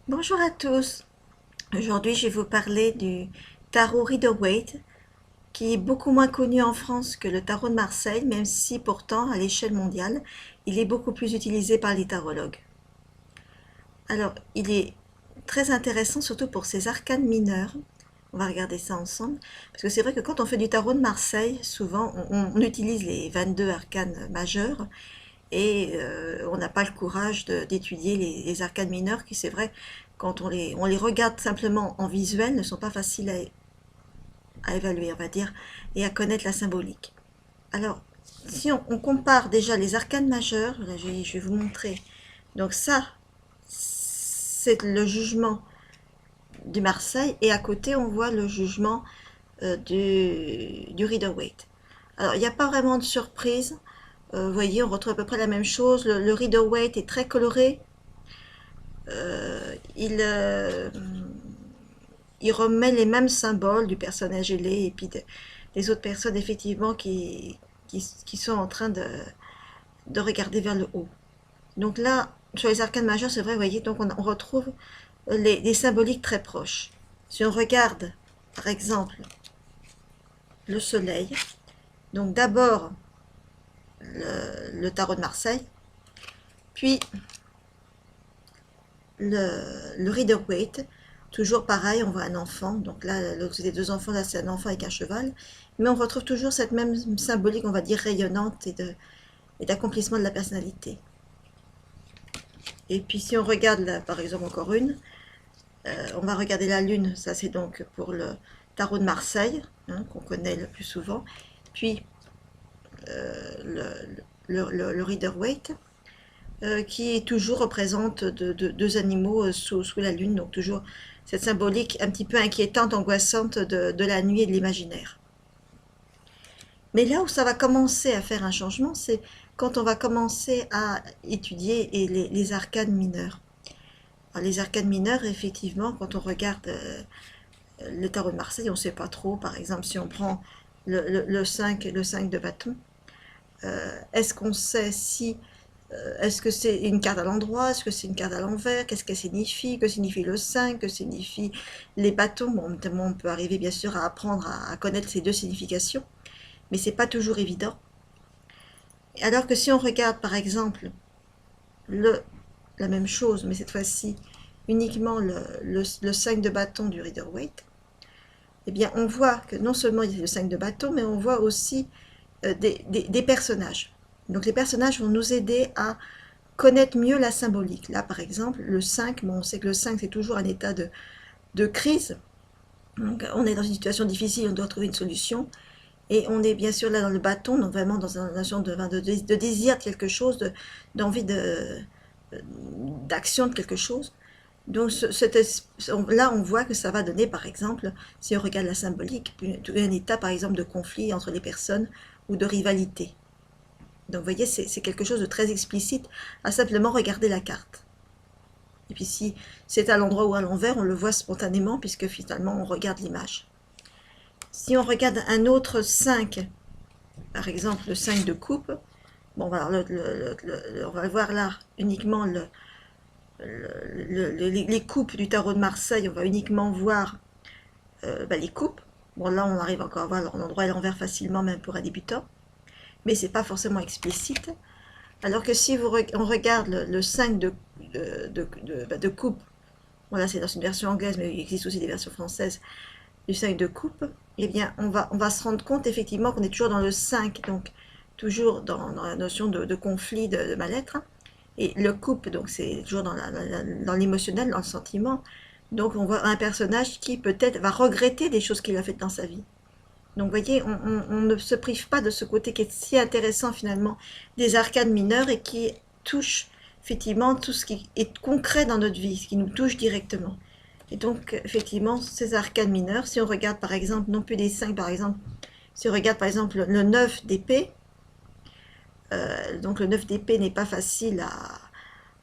Bonjour à tous. Aujourd'hui, je vais vous parler du tarot Rider-Waite, qui est beaucoup moins connu en France que le tarot de Marseille, même si pourtant, à l'échelle mondiale, il est beaucoup plus utilisé par les tarologues. Alors, il est très intéressant, surtout pour ses arcanes mineurs. On va regarder ça ensemble, parce que c'est vrai que quand on fait du tarot de Marseille, souvent, on utilise les 22 arcanes majeurs, et on n'a pas le courage d'étudier les arcanes mineures qui, c'est vrai, quand on les regarde simplement en visuel, ne sont pas faciles à évaluer, on va dire, et à connaître la symbolique. Alors, si on compare déjà les arcanes majeures, là, je vais vous montrer. Donc ça, c'est le jugement du Marseille, et à côté, on voit le jugement du Rider-Waite. Alors, il n'y a pas vraiment de surprise. Vous voyez, on retrouve à peu près la même chose. Le Rider-Waite est très coloré. Il remet les mêmes symboles du personnage ailé et puis des autres personnes, effectivement, qui sont en train de regarder vers le haut. Donc là, sur les arcanes majeures, c'est vrai, vous voyez, donc on retrouve les symboliques très proches. Si on regarde, par exemple, le soleil, donc d'abord le tarot de Marseille, puis le Rider-Waite, toujours pareil, on voit un enfant, donc là, c'est des deux enfants, là c'est un enfant avec un cheval, mais on retrouve toujours cette même symbolique, on va dire, rayonnante et d'accomplissement de la personnalité. Et puis si on regarde là, par exemple, encore une, on va regarder la lune, ça c'est donc pour le tarot de Marseille, hein, qu'on connaît le plus souvent, puis le Rider-Waite, qui toujours représente deux animaux sous la lune, donc toujours cette symbolique un petit peu inquiétante, angoissante de la nuit et de l'imaginaire. Mais là où ça va commencer à faire un changement, c'est quand on va commencer à étudier les arcanes mineurs. Alors, les arcanes mineurs, effectivement, quand on regarde le tarot de Marseille, on ne sait pas trop. Par exemple, si on prend le 5 de bâton, est-ce qu'on sait si est-ce que c'est une carte à l'endroit? Est-ce que c'est une carte à l'envers? Qu'est-ce qu'elle signifie? Que signifie le 5? Que signifie les bâtons? Bon, on peut arriver bien sûr à apprendre à connaître ces deux significations, mais c'est pas toujours évident. Alors que si on regarde par exemple la même chose, mais cette fois-ci uniquement le 5 de bâton du Rider-Waite, eh bien on voit que non seulement il y a le 5 de bâton, mais on voit aussi des personnages. Donc les personnages vont nous aider à connaître mieux la symbolique. Là, par exemple, le 5, bon, on sait que le 5, c'est toujours un état de crise. Donc, on est dans une situation difficile, on doit trouver une solution. Et on est bien sûr là dans le bâton, donc vraiment dans une notion de désir de quelque chose, d'envie d'action de quelque chose. Donc là, on voit que ça va donner, par exemple, si on regarde la symbolique, un état, par exemple, de conflit entre les personnes ou de rivalité. Donc vous voyez, c'est quelque chose de très explicite à simplement regarder la carte. Et puis si c'est à l'endroit ou à l'envers, on le voit spontanément puisque finalement on regarde l'image. Si on regarde un autre 5, par exemple le 5 de coupe, bon, on va voir là uniquement les coupes du tarot de Marseille, on va uniquement voir les coupes. Bon, là on arrive encore à voir l'endroit et l'envers facilement, même pour un débutant, mais c'est pas forcément explicite. Alors que si on regarde le 5 de coupe, bon là c'est dans une version anglaise, mais il existe aussi des versions françaises du 5 de coupe, eh bien on va se rendre compte effectivement qu'on est toujours dans le 5, donc toujours dans la notion de conflit, de mal-être. Et le coupe, donc c'est toujours dans l'émotionnel, dans le sentiment. Donc on voit un personnage qui peut-être va regretter des choses qu'il a faites dans sa vie. Donc vous voyez, on ne se prive pas de ce côté qui est si intéressant finalement des arcanes mineures et qui touche effectivement tout ce qui est concret dans notre vie, ce qui nous touche directement. Et donc effectivement, ces arcanes mineures, si on regarde par exemple, non plus des 5 par exemple, si on regarde par exemple le 9 d'épée, donc le 9 d'épée n'est pas facile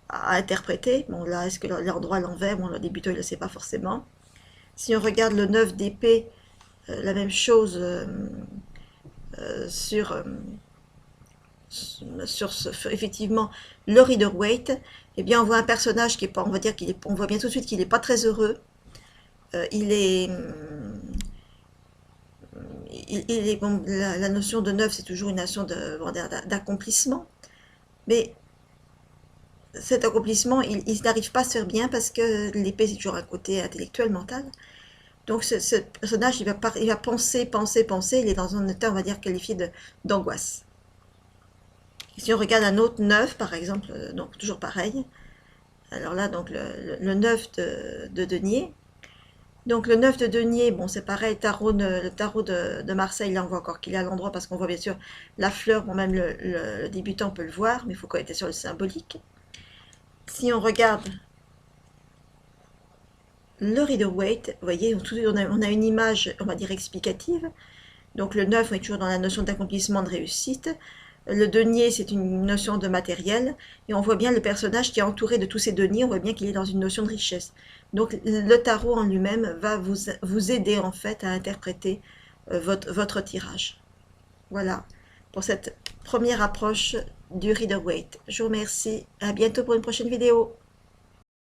à interpréter. Bon là, est-ce que l'endroit à l'envers, bon le débutant il ne le sait pas forcément. Si on regarde le 9 d'épée, la même chose sur effectivement le Rider-Waite, eh bien, on voit un personnage qui est pas, on va dire qu'il est, on voit bien tout de suite qu'il n'est pas très heureux. Il est, il est bon, la notion de 9, c'est toujours une notion de, bon, d'accomplissement. Mais cet accomplissement, il n'arrive pas à se faire bien parce que l'épée, c'est toujours un côté intellectuel, mental. Donc, ce personnage, il va penser, penser, penser. Il est dans un état, on va dire, qualifié d'angoisse. Si on regarde un autre 9, par exemple, donc toujours pareil. Alors là, donc le 9 de denier. Donc le 9 de denier, bon c'est pareil, le tarot de Marseille, là on voit encore qu'il est à l'endroit parce qu'on voit bien sûr la fleur, bon même le débutant peut le voir, mais il faut être sur le symbolique. Si on regarde le Rider-Waite, vous voyez, on a une image, on va dire, explicative. Donc le 9 est toujours dans la notion d'accomplissement, de réussite. Le denier, c'est une notion de matériel. Et on voit bien le personnage qui est entouré de tous ces deniers, on voit bien qu'il est dans une notion de richesse. Donc le tarot en lui-même va vous aider en fait à interpréter votre tirage. Voilà pour cette première approche du Rider-Waite. Je vous remercie. À bientôt pour une prochaine vidéo.